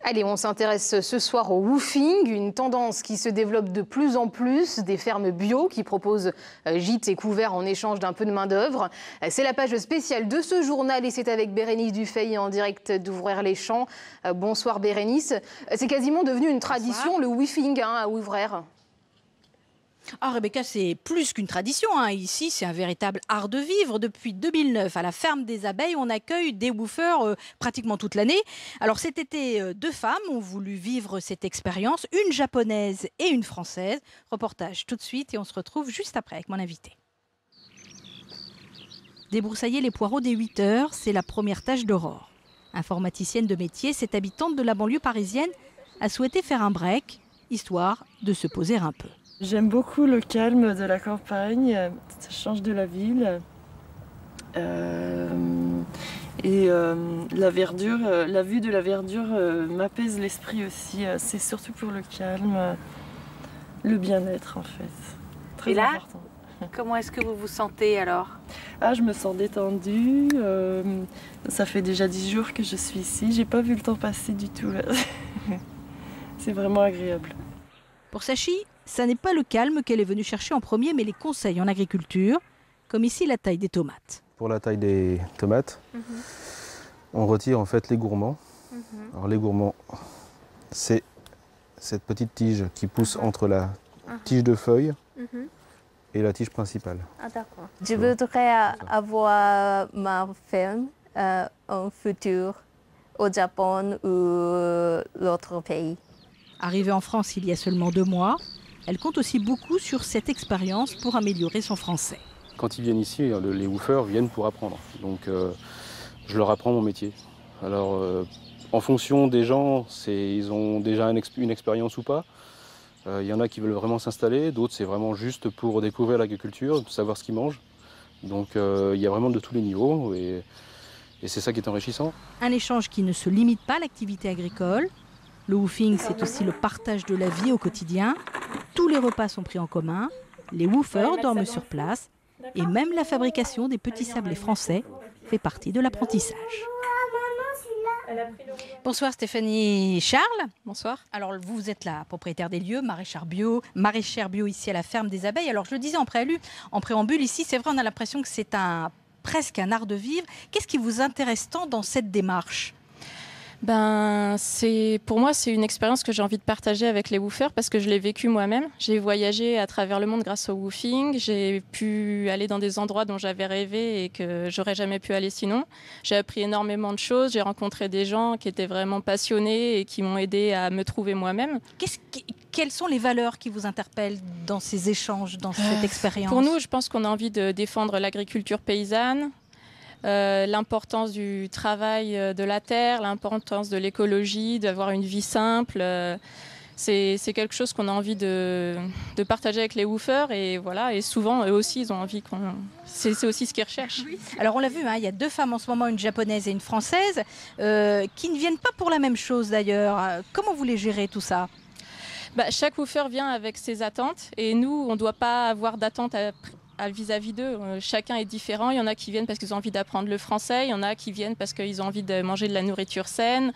Allez, on s'intéresse ce soir au woofing, une tendance qui se développe de plus en plus, des fermes bio qui proposent gîtes et couverts en échange d'un peu de main-d'œuvre. C'est la page spéciale de ce journal et c'est avec Bérénice Dufay en direct d'Ouvrir les Champs. Bonsoir Bérénice. C'est quasiment devenu une tradition, le woofing à Ouvrir. Ah Rebecca, c'est plus qu'une tradition. Ici, c'est un véritable art de vivre. Depuis 2009, à la ferme des abeilles, on accueille des woofers pratiquement toute l'année. Alors cet été, 2 femmes ont voulu vivre cette expérience, une japonaise et une française. Reportage tout de suite et on se retrouve juste après avec mon invité. Débroussailler les poireaux dès 8 heures, c'est la première tâche d'Aurore. Informaticienne de métier, cette habitante de la banlieue parisienne a souhaité faire un break, histoire de se poser un peu. J'aime beaucoup le calme de la campagne, ça change de la ville. La verdure, la vue de la verdure m'apaise l'esprit aussi. C'est surtout pour le calme, le bien-être en fait. Très important. Comment est-ce que vous vous sentez alors? Je me sens détendue. Ça fait déjà 10 jours que je suis ici. J'ai pas vu le temps passer du tout. C'est vraiment agréable. Pour Sachi, ça n'est pas le calme qu'elle est venue chercher en premier, mais les conseils en agriculture, comme ici la taille des tomates. Pour la taille des tomates, on retire en fait les gourmands. Alors les gourmands, c'est cette petite tige qui pousse entre la tige de feuilles et la tige principale. D'accord. Je voudrais avoir ma ferme en futur au Japon ou l'autre pays. Arrivée en France il y a seulement 2 mois, elle compte aussi beaucoup sur cette expérience pour améliorer son français. Quand ils viennent ici, les woofers viennent pour apprendre. Donc je leur apprends mon métier. Alors en fonction des gens, ils ont déjà une expérience ou pas. Il y en a qui veulent vraiment s'installer, d'autres c'est vraiment juste pour découvrir l'agriculture, savoir ce qu'ils mangent. Donc il y a vraiment de tous les niveaux et c'est ça qui est enrichissant. Un échange qui ne se limite pas à l'activité agricole. Le woofing, c'est aussi le partage de la vie au quotidien. Tous les repas sont pris en commun, les woofers dorment sur place et même la fabrication des petits sablés français fait partie de l'apprentissage. Bonsoir Stéphanie Charles. Bonsoir. Alors vous êtes la propriétaire des lieux, maraîchère bio ici à la ferme des abeilles. Alors je le disais en préambule, ici c'est vrai on a l'impression que c'est presque un art de vivre. Qu'est-ce qui vous intéresse tant dans cette démarche ? Pour moi, c'est une expérience que j'ai envie de partager avec les woofers parce que je l'ai vécu moi-même. J'ai voyagé à travers le monde grâce au woofing. J'ai pu aller dans des endroits dont j'avais rêvé et que j'aurais jamais pu aller sinon. J'ai appris énormément de choses. J'ai rencontré des gens qui étaient vraiment passionnés et qui m'ont aidé à me trouver moi-même. Quelles sont les valeurs qui vous interpellent dans ces échanges, dans cette expérience? Pour nous, je pense qu'on a envie de défendre l'agriculture paysanne. L'importance du travail de la terre, l'importance de l'écologie, d'avoir une vie simple. C'est quelque chose qu'on a envie de partager avec les woofers et voilà. Et souvent, eux aussi, ils ont envie c'est aussi ce qu'ils recherchent. Oui. Alors on l'a vu, il y a 2 femmes en ce moment, une japonaise et une française, qui ne viennent pas pour la même chose d'ailleurs. Comment vous les gérez tout ça? Chaque woofer vient avec ses attentes et nous, on ne doit pas avoir d'attente vis-à-vis d'eux. Chacun est différent. Il y en a qui viennent parce qu'ils ont envie d'apprendre le français. Il y en a qui viennent parce qu'ils ont envie de manger de la nourriture saine.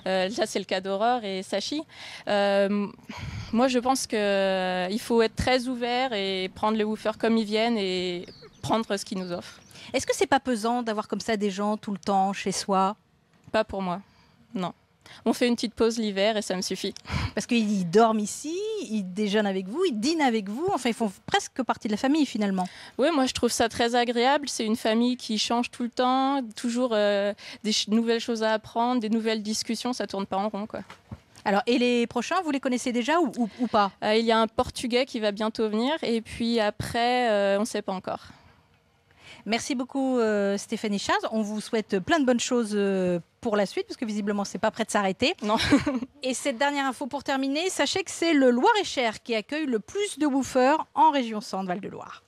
Là, c'est le cas d'Aurore et Sachi. Moi, je pense qu'il faut être très ouvert et prendre les woofers comme ils viennent et prendre ce qu'ils nous offrent. Est-ce que c'est pas pesant d'avoir comme ça des gens tout le temps chez soi? Pas pour moi, non. On fait une petite pause l'hiver et ça me suffit. Parce qu'ils dorment ici, ils déjeunent avec vous, ils dînent avec vous. Enfin, ils font presque partie de la famille finalement. Oui, moi je trouve ça très agréable. C'est une famille qui change tout le temps, toujours des nouvelles choses à apprendre, des nouvelles discussions. Ça tourne pas en rond, quoi. Alors, et les prochains, vous les connaissez déjà ou pas? Il y a un Portugais qui va bientôt venir et puis après, on ne sait pas encore. Merci beaucoup Stéphanie Charles. On vous souhaite plein de bonnes choses pour la suite, parce que visiblement, c'est pas prêt de s'arrêter. Non. Et cette dernière info pour terminer, sachez que c'est le Loir-et-Cher qui accueille le plus de woofers en région Centre Val de Loire.